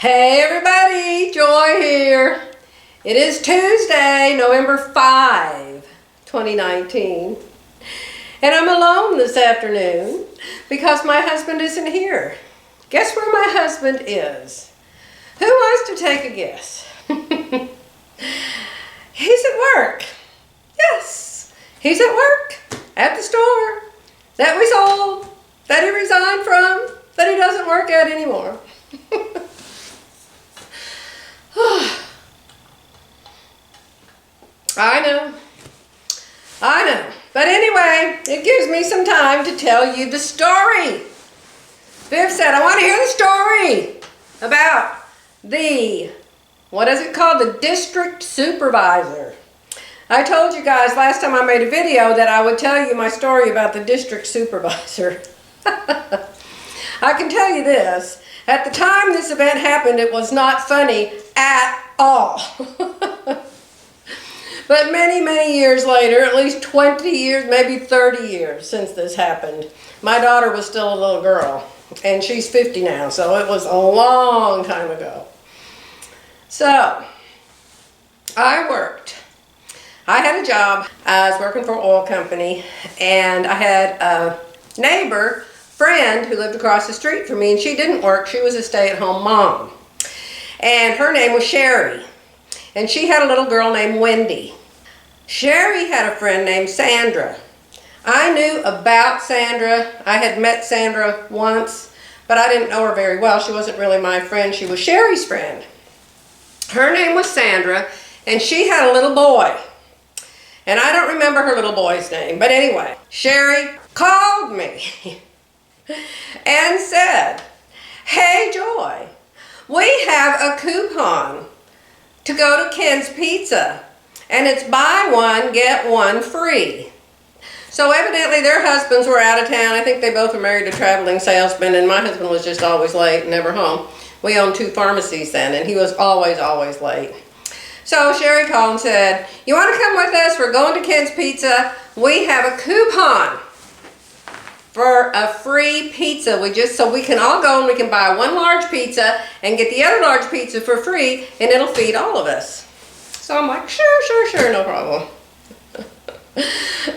Hey everybody, Joy here. It is Tuesday, November 5, 2019. And I'm alone this afternoon because my husband isn't here. Guess where my husband is? Who wants to take a guess? He's at work. Yes, he's at work, at the store that we sold, that he resigned from, that he doesn't work at anymore. I know. But anyway, it gives me some time to tell you the story. Viv said, I want to hear the story about what is it called? The district supervisor. I told you guys last time I made a video that I would tell you my story about the district supervisor. I can tell you this. At the time this event happened, it was not funny at all. But many, many years later, at least 20 years, maybe 30 years since this happened, my daughter was still a little girl, and she's 50 now, so it was a long time ago. So, I worked. I had a job. I was working for an oil company, and I had a neighbor, friend, who lived across the street from me, and she didn't work. She was a stay-at-home mom. And her name was Sherry. And she had a little girl named Wendy. Sherry had a friend named Sandra. I knew about Sandra. I had met Sandra once, but I didn't know her very well. She wasn't really my friend. She was Sherry's friend. Her name was Sandra, and she had a little boy. And I don't remember her little boy's name, but anyway, Sherry called me and said, "Hey Joy, we have a coupon to go to Ken's Pizza, and it's buy one, get one free." So evidently their husbands were out of town. I think they both were married to traveling salesmen, and my husband was just always late, never home. We owned 2 pharmacies then, and he was always late. So Sherry called and said, "You want to come with us? We're going to Ken's Pizza. We have a coupon for a free pizza. So we can all go and we can buy 1 large pizza and get the other large pizza for free, and it'll feed all of us." So I'm like, sure, no problem.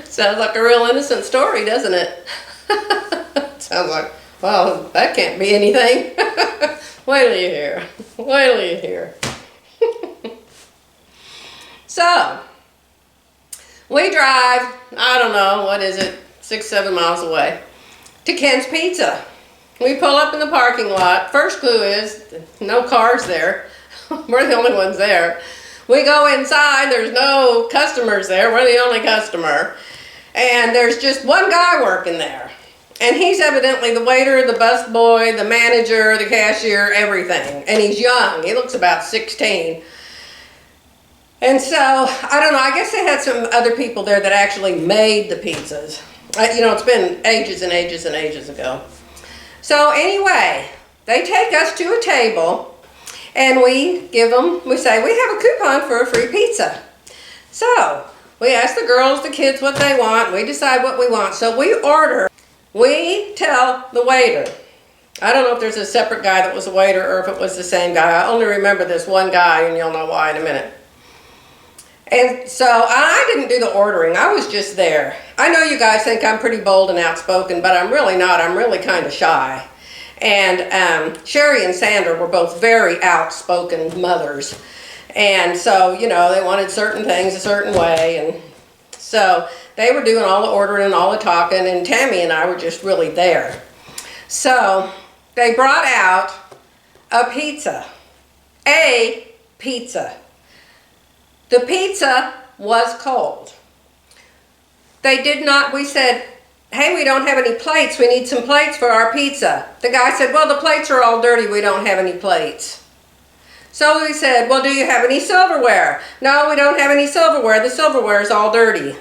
Sounds like a real innocent story, doesn't it? Sounds like, well, that can't be anything. Wait till you hear. Wait till you hear. So, we drive, I don't know, what is it, 6-7 miles away, to Ken's Pizza. We pull up in the parking lot. First clue is, no cars there. We're the only ones there. We go inside, there's no customers there. We're the only customer. And there's just one guy working there. And he's evidently the waiter, the busboy, the manager, the cashier, everything. And he's young. He looks about 16. And so, I don't know, I guess they had some other people there that actually made the pizzas. You know, it's been ages and ages and ages ago. So anyway, they take us to a table, and we say, we have a coupon for a free pizza. So, we ask the girls, the kids what they want, we decide what we want. So we order, we tell the waiter. I don't know if there's a separate guy that was a waiter or if it was the same guy. I only remember this one guy, and you'll know why in a minute. And so I didn't do the ordering. I was just there. I know you guys think I'm pretty bold and outspoken, but I'm really not. I'm really kind of shy. And Sherry and Sandra were both very outspoken mothers. And so, you know, they wanted certain things a certain way. And so they were doing all the ordering and all the talking, and Tammy and I were just really there. So they brought out a pizza. A pizza. The pizza was cold. We said, "Hey, we don't have any plates. We need some plates for our pizza." The guy said, "Well, the plates are all dirty. We don't have any plates." So we said, "Well, do you have any silverware?" "No, we don't have any silverware. The silverware is all dirty."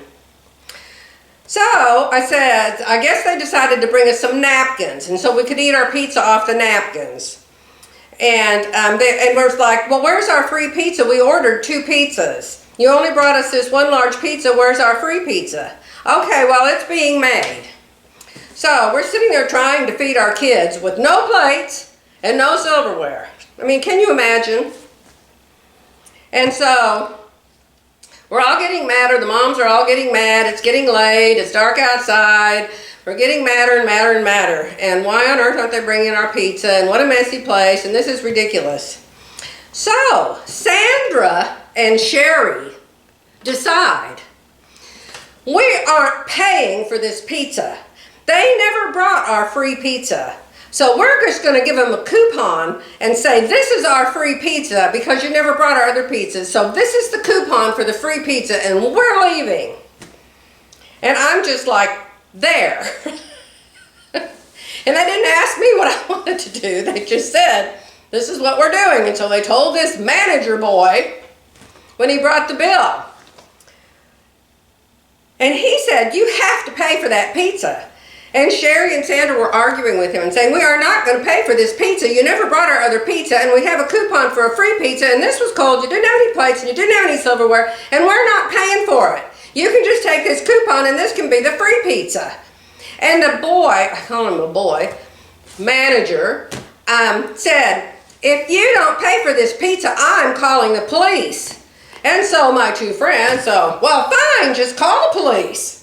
So I said, I guess they decided to bring us some napkins, and so we could eat our pizza off the napkins. And we're like, "Well, where's our free pizza? We ordered 2 pizzas. You only brought us this 1 large pizza. Where's our free pizza?" "Okay, well, it's being made." So we're sitting there trying to feed our kids with no plates and no silverware. I mean, can you imagine? And so we're all getting madder. The moms are all getting mad. It's getting late. It's dark outside. We're getting madder and madder and madder. And why on earth aren't they bringing our pizza? And what a messy place. And this is ridiculous. So Sandra and Sherry decide we aren't paying for this pizza. They never brought our free pizza. So we're just going to give them a coupon and say, this is our free pizza because you never brought our other pizzas. So this is the coupon for the free pizza and we're leaving. And I'm just like, there. And they didn't ask me what I wanted to do. They just said, this is what we're doing. And so they told this manager boy when he brought the bill. And he said, you have to pay for that pizza. And Sherry and Sandra were arguing with him and saying, we are not going to pay for this pizza. You never brought our other pizza, and we have a coupon for a free pizza, and this was cold. You didn't have any plates, and you didn't have any silverware, and we're not paying for it. You can just take this coupon, and this can be the free pizza. And the boy, I call him a boy, manager, said, if you don't pay for this pizza, I'm calling the police. And so my two friends, well, fine, just call the police.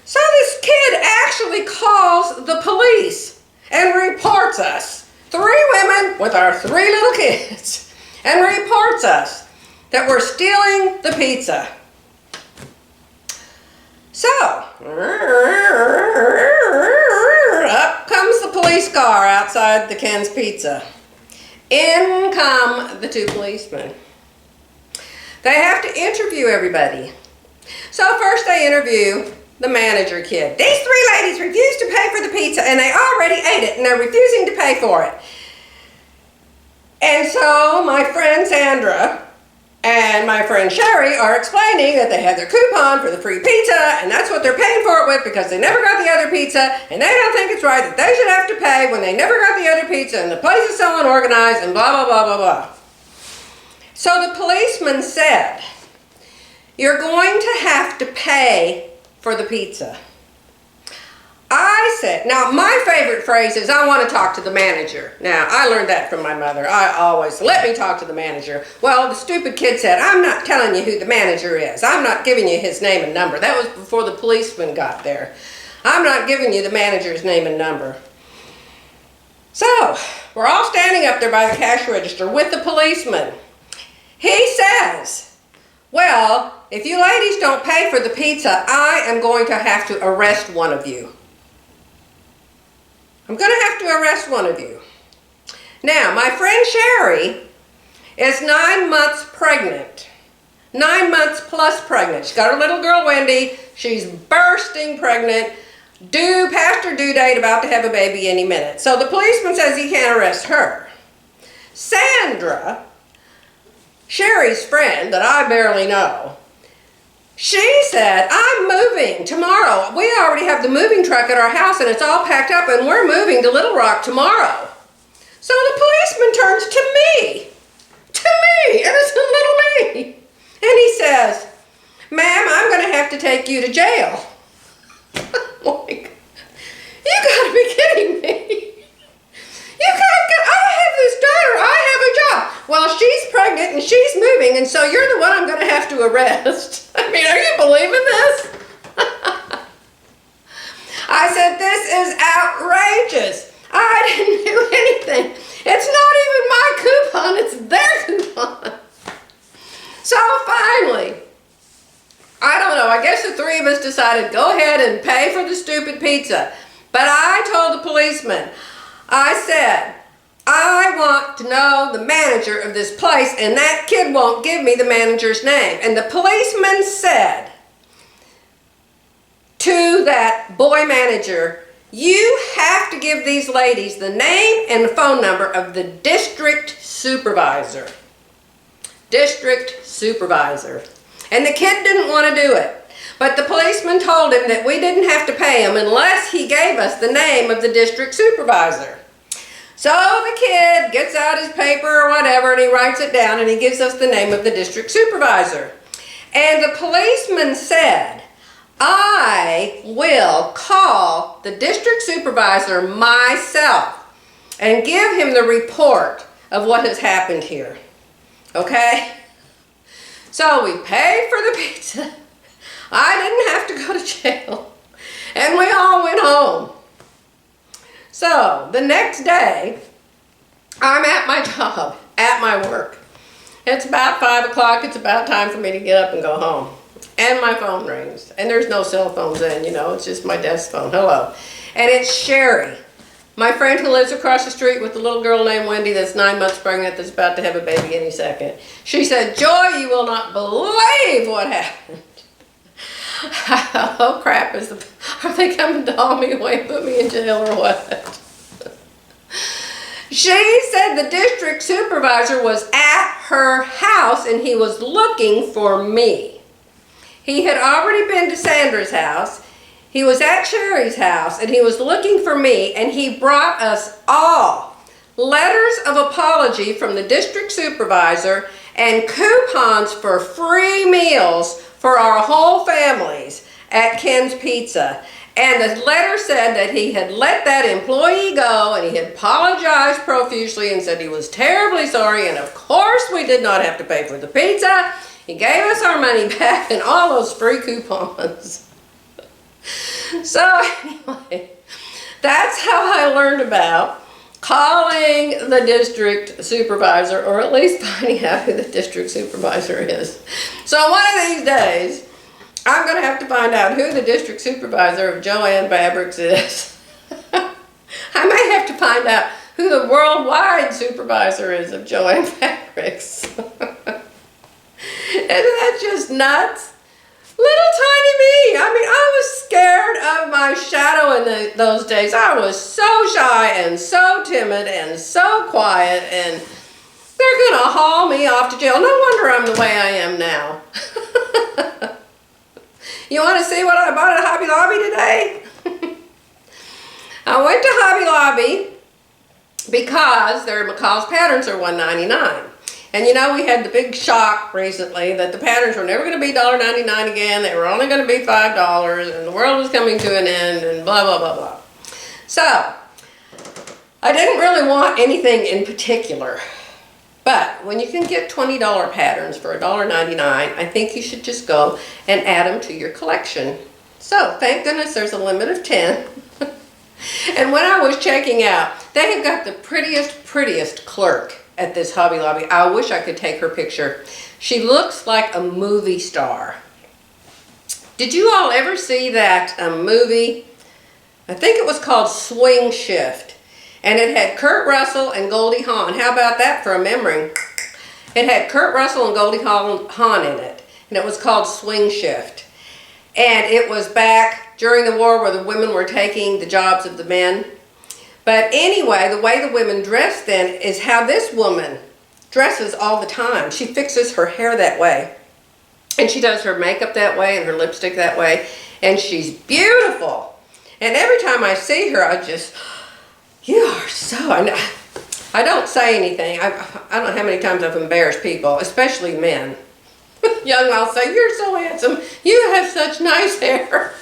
So this kid actually calls the police and reports us, 3 women with our 3 little kids, and reports us that we're stealing the pizza. So, up comes the police car outside the Ken's Pizza. In come the 2 policemen. They have to interview everybody. So first they interview the manager kid. These 3 ladies refused to pay for the pizza and they already ate it and they're refusing to pay for it. And so my friend Sandra and my friend Sherry are explaining that they had their coupon for the free pizza and that's what they're paying for it with because they never got the other pizza and they don't think it's right that they should have to pay when they never got the other pizza and the place is so unorganized and blah, blah, blah, blah, blah. So the policeman said, you're going to have to pay for the pizza. I said, now my favorite phrase is, I want to talk to the manager. Now, I learned that from my mother. I always, let me talk to the manager. Well, the stupid kid said, I'm not telling you who the manager is. I'm not giving you his name and number. That was before the policeman got there. I'm not giving you the manager's name and number. So, we're all standing up there by the cash register with the policeman. He says, well, if you ladies don't pay for the pizza, I am going to have to arrest one of you. I'm going to have to arrest one of you. Now, my friend Sherry is 9 months pregnant. 9 months plus pregnant. She's got her little girl Wendy. She's bursting pregnant. Past her due date, about to have a baby any minute. So the policeman says he can't arrest her. Sandra, Sherry's friend that I barely know, she said, I'm moving tomorrow. We already have the moving truck at our house and it's all packed up and we're moving to Little Rock tomorrow. So the policeman turns to me, innocent little me, and he says, ma'am, I'm going to have to take you to jail. Like, you gotta be kidding me. I have this daughter, I have a job. Well, she's pregnant and she's moving, and so you're the one I'm going to have to arrest. I mean, are you believing this? I said, this is outrageous. I didn't do anything. It's not even my coupon, it's their coupon. So finally, I don't know, I guess the 3 of us decided, go ahead and pay for the stupid pizza. But I told the policeman, I said, I want to know the manager of this place, and that kid won't give me the manager's name. And the policeman said to that boy manager, you have to give these ladies the name and the phone number of the district supervisor. District supervisor. And the kid didn't want to do it. But the policeman told him that we didn't have to pay him unless he gave us the name of the district supervisor. So the kid gets out his paper or whatever and he writes it down and he gives us the name of the district supervisor. And the policeman said, I will call the district supervisor myself. and give him the report of what has happened here. Okay? So we paid for the pizza. I didn't have to go to jail. And we all went home. So the next day, I'm at my job, at my work. It's about 5 o'clock. It's about time for me to get up and go home. And my phone rings. And there's no cell phones in, you know. It's just my desk phone. Hello. And it's Sherry, my friend who lives across the street with a little girl named Wendy that's 9 months pregnant that's about to have a baby any second. She said, "Joy, you will not believe what happened." Oh crap, are they coming to haul me away and put me in jail or what? She said the district supervisor was at her house and he was looking for me. He had already been to Sandra's house. He was at Sherry's house and he was looking for me, and he brought us all letters of apology from the district supervisor and coupons for free meals for our whole families at Ken's Pizza. And the letter said that he had let that employee go and he had apologized profusely and said he was terribly sorry, and of course we did not have to pay for the pizza. He gave us our money back and all those free coupons. So anyway, that's how I learned about calling the district supervisor, or at least finding out who the district supervisor is. So one of these days, I'm going to have to find out who the district supervisor of Joann Fabrics is. I may have to find out who the worldwide supervisor is of Joann Fabrics. Isn't that just nuts? Little tiny me. I mean, I was scared of my shadow in those days. I was so shy and so timid and so quiet, and they're going to haul me off to jail. No wonder I'm the way I am now. You want to see what I bought at Hobby Lobby today? I went to Hobby Lobby because their McCall's patterns are $1.99. And you know, we had the big shock recently that the patterns were never going to be $1.99 again. They were only going to be $5, and the world was coming to an end, and blah, blah, blah, blah. So, I didn't really want anything in particular. But when you can get $20 patterns for $1.99, I think you should just go and add them to your collection. So, thank goodness there's a limit of 10. And when I was checking out, they have got the prettiest clerk at this Hobby Lobby. I wish I could take her picture. She looks like a movie star. Did you all ever see that movie? I think it was called Swing Shift. And it had Kurt Russell and Goldie Hawn. How about that for a memory? It had Kurt Russell and Goldie Hawn in it. And it was called Swing Shift. And it was back during the war where the women were taking the jobs of the men. But anyway, the way the women dressed then is how this woman dresses all the time. She fixes her hair that way. And she does her makeup that way and her lipstick that way. And she's beautiful. And every time I see her, I just, you are so, I don't say anything. I don't know how many times I've embarrassed people, especially men. Young, I'll say, "You're so handsome. You have such nice hair."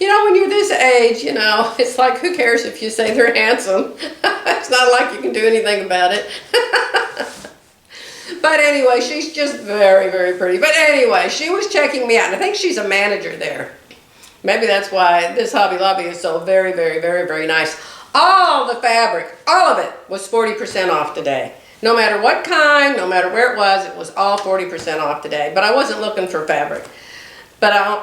You know, when you're this age, you know, it's like, who cares if you say they're handsome? It's not like you can do anything about it. But anyway, she's just very, very pretty. But anyway, she was checking me out, and I think she's a manager there. Maybe that's why this Hobby Lobby is so very, very, very, very nice. All the fabric, all of it was 40% off today. No matter what kind, no matter where it was all 40% off today. But I wasn't looking for fabric.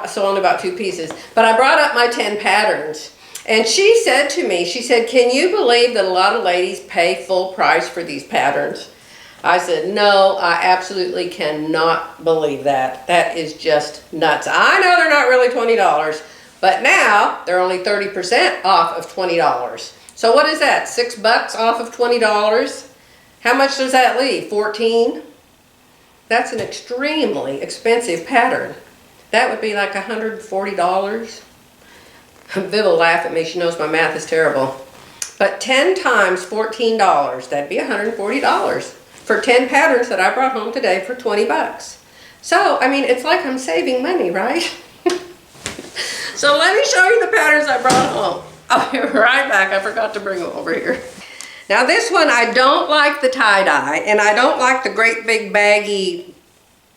So only about 2 pieces. But I brought up my 10 patterns. And she said to me, she said, "Can you believe that a lot of ladies pay full price for these patterns?" I said, "No, I absolutely cannot believe that. That is just nuts. I know they're not really $20, but now they're only 30% off of $20. So what is that? $6 off of $20? How much does that leave? 14? That's an extremely expensive pattern. That would be like $140. Viv will laugh at me. She knows my math is terrible. But 10 times $14, that'd be $140 for 10 patterns that I brought home today for 20 bucks. So, I mean, it's like I'm saving money, right? So let me show you the patterns I brought home. I'll be right back. I forgot to bring them over here. Now this one, I don't like the tie-dye, and I don't like the great big baggy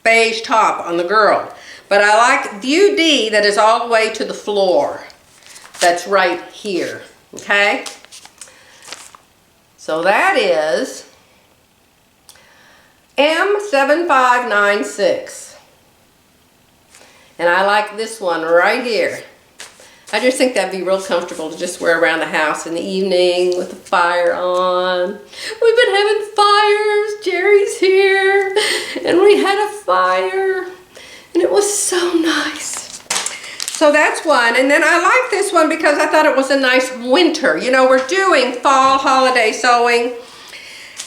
beige top on the girl. But I like View D that is all the way to the floor. That's right here, okay? So that is M7596. And I like this one right here. I just think that'd be real comfortable to just wear around the house in the evening with the fire on. We've been having fires. Jerry's here. And we had a fire. And it was so nice. So that's one. And then I like this one because I thought it was a nice winter. You know, we're doing fall holiday sewing.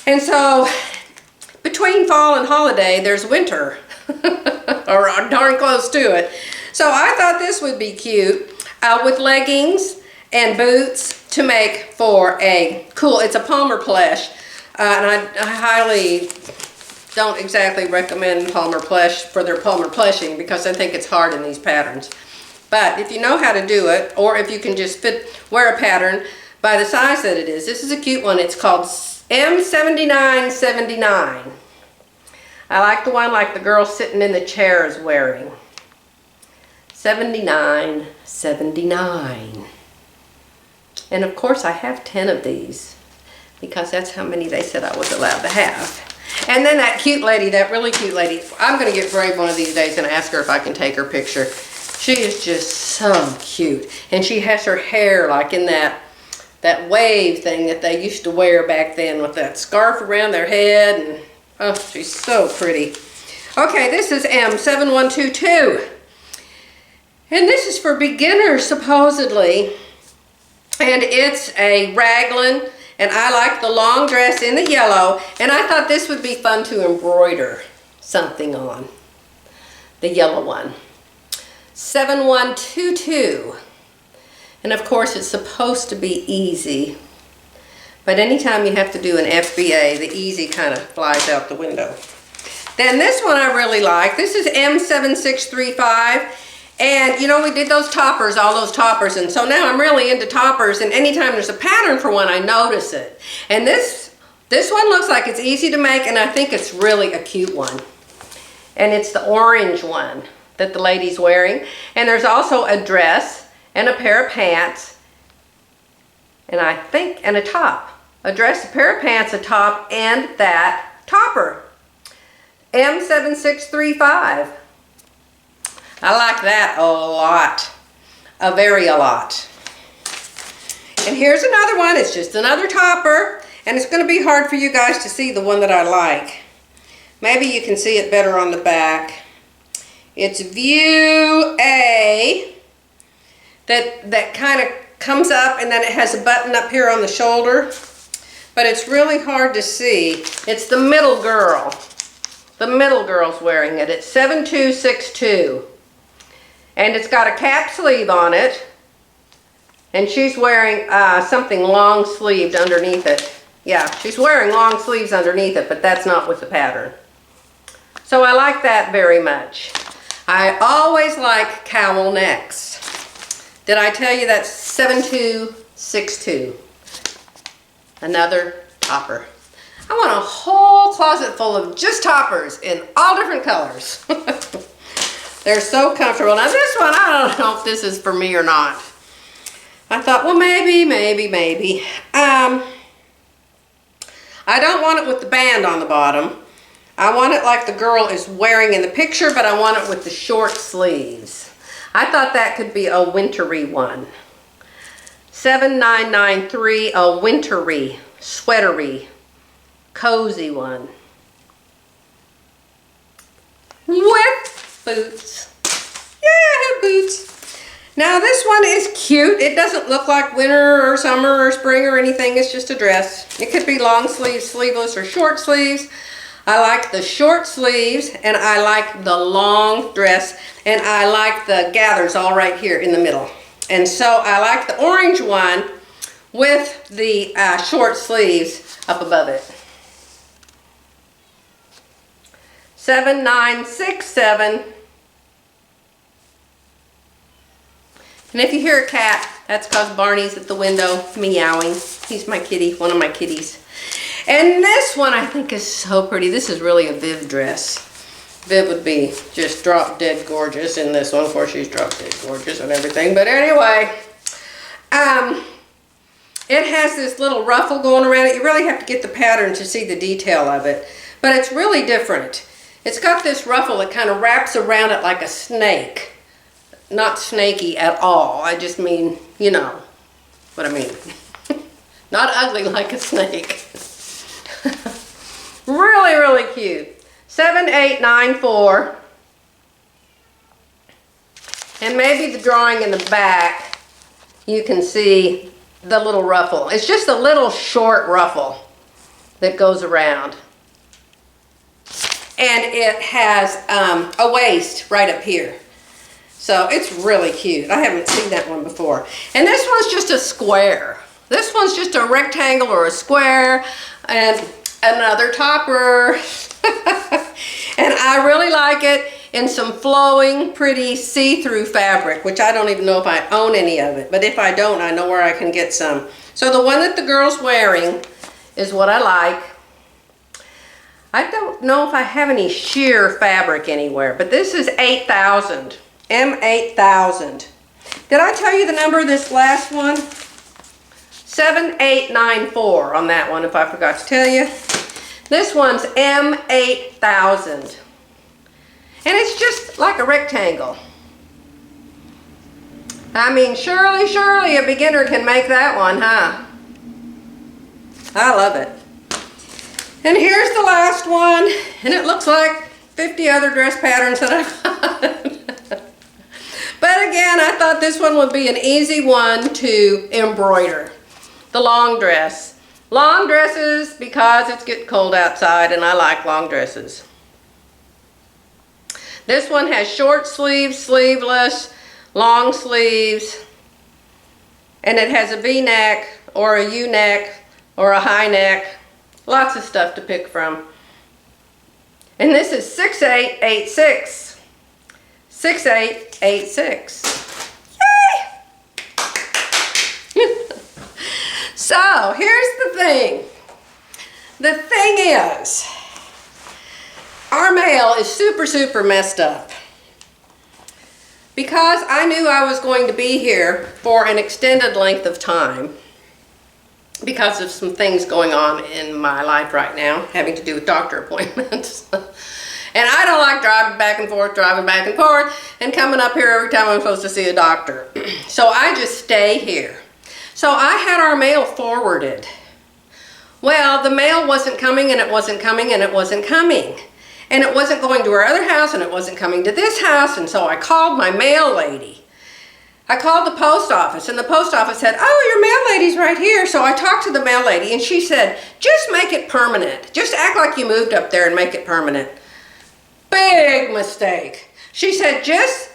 And so between fall and holiday, there's winter. Or darn close to it. So I thought this would be cute. With leggings and boots to make for a cool, it's a Palmer plush, and I highly don't exactly recommend Palmer plush for their Palmer plushing because I think it's hard in these patterns. But if you know how to do it, or if you can just wear a pattern by the size that it is, this is a cute one. It's called M7979. I like the one like the girl sitting in the chair is wearing. 79.79. And of course I have 10 of these because that's how many they said I was allowed to have. And then that cute lady, that really cute lady, I'm going to get brave one of these days and ask her if I can take her picture. She is just so cute. And she has her hair like in that wave thing that they used to wear back then with that scarf around their head. And oh, she's so pretty. Okay, this is M7122. And this is for beginners, supposedly. And it's a raglan. And I like the long dress in the yellow. And I thought this would be fun to embroider something on. The yellow one. 7122. And of course, it's supposed to be easy. But anytime you have to do an FBA, the easy kind of flies out the window. Then this one I really like. This is M7635. And you know, we did those toppers, all those toppers, and so now I'm really into toppers, and anytime there's a pattern for one, I notice it. And this one looks like it's easy to make, and I think it's really a cute one. And it's the orange one that the lady's wearing. And there's also a dress and a pair of pants, and I think, and a top. A dress, a pair of pants, a top, and that topper. M7635. I like that a lot, a lot. And here's another one. It's just another topper, and it's going to be hard for you guys to see the one that I like. Maybe you can see it better on the back. It's View A that kind of comes up, and then it has a button up here on the shoulder, but it's really hard to see. It's the middle girl. The middle girl's wearing it. It's 7262. And it's got a cap sleeve on it. And she's wearing something long sleeved underneath it. Yeah, she's wearing long sleeves underneath it, but that's not with the pattern. So I like that very much. I always like cowl necks. Did I tell you that's 7262? Another topper. I want a whole closet full of just toppers in all different colors. They're so comfortable. Now this one, I don't know if this is for me or not. I thought, well, maybe. I don't want it with the band on the bottom. I want it like the girl is wearing in the picture, but I want it with the short sleeves. I thought that could be a wintry one. 7993, a wintry, sweatery, cozy one. With boots. Yeah, I have boots. Now this one is cute. It doesn't look like winter or summer or spring or anything. It's just a dress. It could be long sleeves, sleeveless, or short sleeves. I like the short sleeves, and I like the long dress, and I like the gathers all right here in the middle. And so I like the orange one with the short sleeves up above it. 7967. And if you hear a cat, that's because Barney's at the window meowing. He's my kitty, one of my kitties. And this one I think is so pretty. This is really a Viv dress. Viv would be just drop dead gorgeous in this one. Of course, she's drop dead gorgeous and everything. But anyway, it has this little ruffle going around it. You really have to get the pattern to see the detail of it. But it's really different. It's got this ruffle that kind of wraps around it like a snake. Not snaky at all. I just mean, you know what I mean. Not ugly like a snake. Really, really cute. 7894. And maybe the drawing in the back, you can see the little ruffle. It's just a little short ruffle that goes around. And it has a waist right up here. So it's really cute. I haven't seen that one before. And this one's just a square. This one's just a rectangle or a square and another topper. And I really like it in some flowing, pretty see-through fabric, which I don't even know if I own any of it. But if I don't, I know where I can get some. So the one that the girl's wearing is what I like. I don't know if I have any sheer fabric anywhere, but this is 8,000. M8000. Did I tell you the number of this last one? 7894 on that one, if I forgot to tell you. This one's M8000. And it's just like a rectangle. I mean, surely a beginner can make that one, huh? I love it. And here's the last one. And it looks like 50 other dress patterns that I've got. But again, I thought this one would be an easy one to embroider. The long dress. Long dresses because it's getting cold outside and I like long dresses. This one has short sleeves, sleeveless, long sleeves, and it has a V-neck or a U-neck or a high neck. Lots of stuff to pick from. And this is 6886. 6886. Yay! So, here's the thing. The thing is, our mail is super messed up. Because I knew I was going to be here for an extended length of time, because of some things going on in my life right now, having to do with doctor appointments. And I don't like driving back and forth, and coming up here every time I'm supposed to see a doctor. So I just stay here. So I had our mail forwarded. Well, the mail wasn't coming, and it wasn't coming, and it wasn't coming. And it wasn't going to our other house, and it wasn't coming to this house, and so I called my mail lady. I called the post office, and the post office said, oh, your mail lady's right here. So I talked to the mail lady, and she said, just make it permanent. Just act like you moved up there and make it permanent. Big mistake. She said, just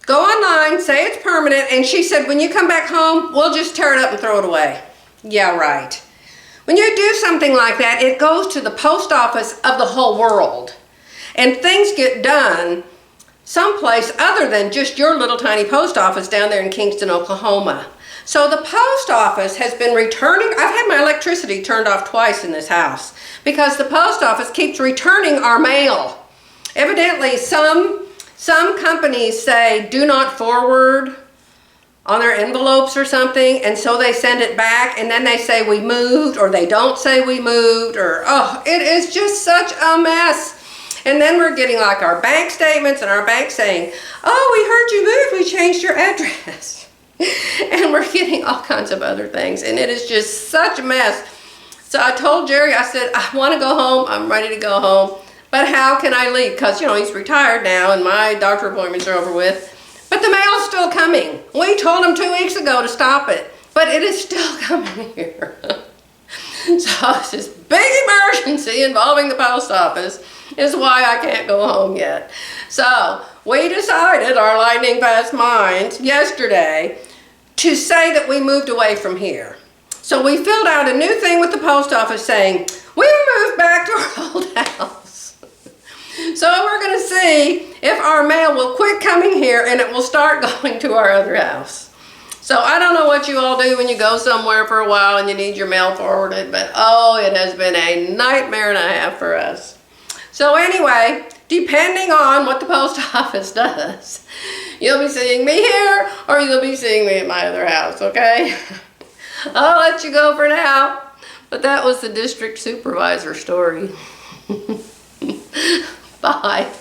go online, say it's permanent, and she said, when you come back home, we'll just tear it up and throw it away. Yeah, right. When you do something like that, it goes to the post office of the whole world. And things get done someplace other than just your little tiny post office down there in Kingston, Oklahoma. So the post office has been returning. I've had my electricity turned off twice in this house because the post office keeps returning our mail. Evidently, some companies say do not forward on their envelopes or something, and so they send it back, and then they say we moved, or they don't say we moved, or oh, it is just such a mess. And then we're getting like our bank statements and our bank saying, oh, we heard you moved, we changed your address. And we're getting all kinds of other things, and it is just such a mess. So I told Jerry, I said, I want to go home, I'm ready to go home, but how can I leave? Because, you know, he's retired now, and my doctor appointments are over with. But the mail's still coming. We told him 2 weeks ago to stop it, but it is still coming here. So it's this big emergency involving the post office is why I can't go home yet. So we decided, our lightning fast minds, yesterday to say that we moved away from here. So we filled out a new thing with the post office saying, we moved back to our old house. So we're going to see if our mail will quit coming here and it will start going to our other house. So I don't know what you all do when you go somewhere for a while and you need your mail forwarded, but oh, it has been a nightmare and a half for us. So anyway, depending on what the post office does, you'll be seeing me here or you'll be seeing me at my other house, okay? I'll let you go for now. But that was the district supervisor story. Bye.